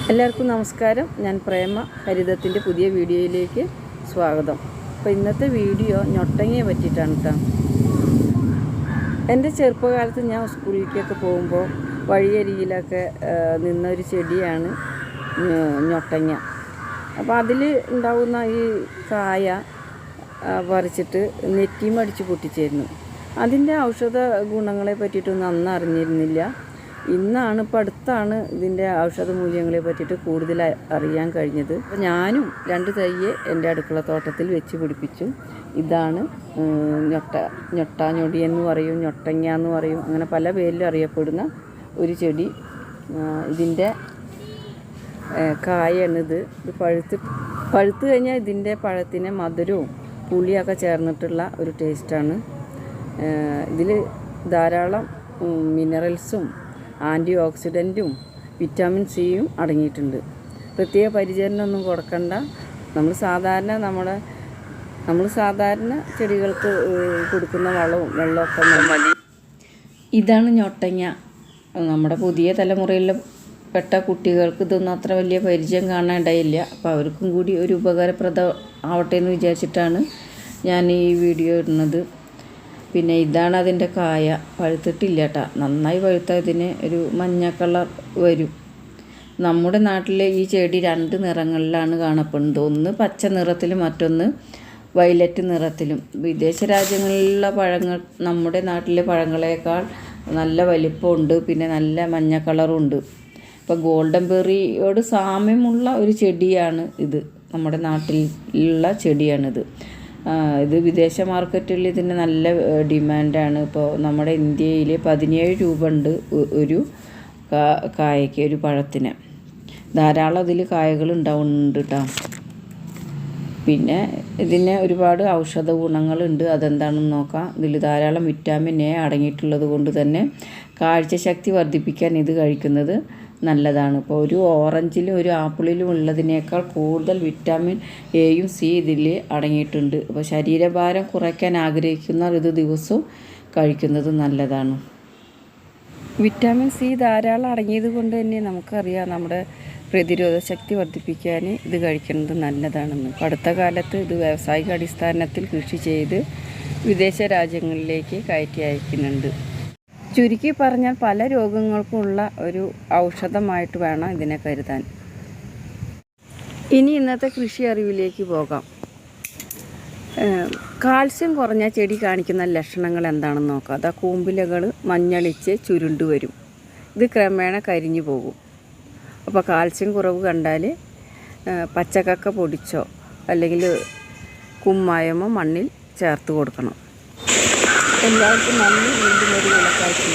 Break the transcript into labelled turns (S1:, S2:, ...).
S1: എല്ലാവർക്കും നമസ്കാരം. ഞാൻ പ്രേമ ഹരിതത്തിൻ്റെ പുതിയ വീഡിയോയിലേക്ക് സ്വാഗതം. അപ്പോൾ ഇന്നത്തെ വീഡിയോ ഞൊട്ടങ്ങയെ പറ്റിയിട്ടാണ് കേട്ടോ. എൻ്റെ ചെറുപ്പകാലത്ത് ഞാൻ സ്കൂളിലേക്കൊക്കെ പോകുമ്പോൾ വഴിയരികിലൊക്കെ നിന്നൊരു ചെടിയാണ് ഞൊട്ടങ്ങ. അപ്പോൾ അതിൽ ഉണ്ടാകുന്ന ഈ കായ പറിച്ചിട്ട് നെറ്റിയും അടിച്ച് പൊട്ടിച്ചിരുന്നു. അതിൻ്റെ ഔഷധ ഗുണങ്ങളെ പറ്റിയിട്ടൊന്നും അന്ന് അറിഞ്ഞിരുന്നില്ല. ഇപ്പം അടുത്താണ് ഇതിൻ്റെ ഔഷധ മൂല്യങ്ങളെ പറ്റിയിട്ട് കൂടുതൽ അറിയാൻ കഴിഞ്ഞത്. അപ്പോൾ ഞാനും 2 തൈയെ എൻ്റെ അടുക്കളത്തോട്ടത്തിൽ വെച്ച് പിടിപ്പിച്ചു. ഇതാണ് ഞൊട്ടാഞ്ഞൊടി എന്ന് പറയും, ഞൊട്ടങ്ങ എന്ന് പറയും, അങ്ങനെ പല പേരിലും അറിയപ്പെടുന്ന ഒരു ചെടി. ഇതിൻ്റെ കായാണിത്. ഇത് പഴുത്ത് കഴിഞ്ഞാൽ ഇതിൻ്റെ പഴത്തിന് മധുരവും പുളിയൊക്കെ ചേർന്നിട്ടുള്ള ഒരു ടേസ്റ്റാണ്. ഇതിൽ ധാരാളം മിനറൽസും ആൻറ്റി ഓക്സിഡൻറ്റും വിറ്റാമിൻ സിയും അടങ്ങിയിട്ടുണ്ട്. പ്രത്യേക പരിചരണമൊന്നും കൊടുക്കണ്ട. നമ്മൾ സാധാരണ ചെടികൾക്ക് കൊടുക്കുന്ന വളവും വെള്ളമൊക്കെ മതി. ഇതാണ് ഞൊട്ടങ്ങ. നമ്മുടെ പുതിയ തലമുറയിൽ പെട്ട കുട്ടികൾക്ക് ഇതൊന്നും അത്ര വലിയ പരിചയം കാണാണ്ടായില്ല. അപ്പോൾ അവർക്കും കൂടി ഒരു ഉപകാരപ്രദം ആവട്ടെ എന്ന് വിചാരിച്ചിട്ടാണ് ഞാൻ ഈ വീഡിയോ ഇടുന്നത്. പിന്നെ ഇതാണ് അതിൻ്റെ കായ. പഴുത്തിട്ടില്ല കേട്ടോ. നന്നായി പഴുത്താൽ ഇതിന് ഒരു മഞ്ഞ കളർ വരും. നമ്മുടെ നാട്ടിലെ ഈ ചെടി 2 നിറങ്ങളിലാണ് കാണപ്പെടുന്നത്. ഒന്ന് പച്ച നിറത്തിലും മറ്റൊന്ന് വയലറ്റ് നിറത്തിലും. വിദേശ രാജ്യങ്ങളിലുള്ള പഴങ്ങൾ നമ്മുടെ നാട്ടിലെ പഴങ്ങളേക്കാൾ നല്ല വലിപ്പമുണ്ട്, പിന്നെ നല്ല മഞ്ഞ കളറുണ്ട്. ഇപ്പോൾ ഗോൾഡൻ ബെറിയോട് സാമ്യമുള്ള ഒരു ചെടിയാണ് ഇത്. നമ്മുടെ നാട്ടിലുള്ള ചെടിയാണിത്. ഇത് വിദേശ മാർക്കറ്റിൽ ഇതിന് നല്ല ഡിമാൻഡാണ്. ഇപ്പോൾ നമ്മുടെ ഇന്ത്യയിൽ 17 രൂപ ഉണ്ട് ഒരു കായയ്ക്ക്, ഒരു പഴത്തിന്. ധാരാളം അതിൽ കായകൾ ഉണ്ടാവുന്നുണ്ട് കേട്ടോ. പിന്നെ ഇതിന് ഒരുപാട് ഔഷധ ഗുണങ്ങളുണ്ട്. അതെന്താണെന്ന് നോക്കാം. ഇതിൽ ധാരാളം വിറ്റാമിൻ എ അടങ്ങിയിട്ടുള്ളത് കൊണ്ട് തന്നെ കാഴ്ചശക്തി വർദ്ധിപ്പിക്കാൻ ഇത് കഴിക്കുന്നത് നല്ലതാണ്. ഇപ്പോൾ ഒരു ഓറഞ്ചിലും ഒരു ആപ്പിളിലും ഉള്ളതിനേക്കാൾ കൂടുതൽ വിറ്റാമിൻ എയും സി ഇതിൽ അടങ്ങിയിട്ടുണ്ട്. അപ്പോൾ ശരീരഭാരം കുറയ്ക്കാൻ ആഗ്രഹിക്കുന്നവർ ഇത് ദിവസവും കഴിക്കുന്നത് നല്ലതാണ്. വിറ്റാമിൻ സി ധാരാളം അടങ്ങിയത് കൊണ്ട് തന്നെ നമുക്കറിയാം നമ്മുടെ പ്രതിരോധ ശക്തി വർദ്ധിപ്പിക്കാൻ ഇത് കഴിക്കുന്നത് നല്ലതാണെന്ന്. അപ്പോൾ അടുത്ത കാലത്ത് ഇത് വ്യാവസായിക അടിസ്ഥാനത്തിൽ കൃഷി ചെയ്ത് വിദേശ രാജ്യങ്ങളിലേക്ക് കയറ്റി അയക്കുന്നുണ്ട്. ചുരുക്കി പറഞ്ഞാൽ പല രോഗങ്ങൾക്കുമുള്ള ഒരു ഔഷധമായിട്ട് വേണം ഇതിനെ കരുതാൻ. ഇനി ഇന്നത്തെ കൃഷി അറിവിലേക്ക് പോകാം. കാൽസ്യം കുറഞ്ഞ ചെടി കാണിക്കുന്ന ലക്ഷണങ്ങൾ എന്താണെന്ന് നോക്കാം. അതാ കൂമ്പിലകൾ മഞ്ഞളിച്ച് ചുരുണ്ടു വരും. ഇത് ക്രമേണ കരിഞ്ഞു പോകും. അപ്പോൾ കാൽസ്യം കുറവ് കണ്ടാൽ പച്ചക്കക്ക പൊടിച്ചോ അല്ലെങ്കിൽ കുമ്മായമോ മണ്ണിൽ ചേർത്ത് കൊടുക്കണം. എല്ലാവർക്കും നന്ദി. വീണ്ടും ഒരു വിളക്കാഴ്ച.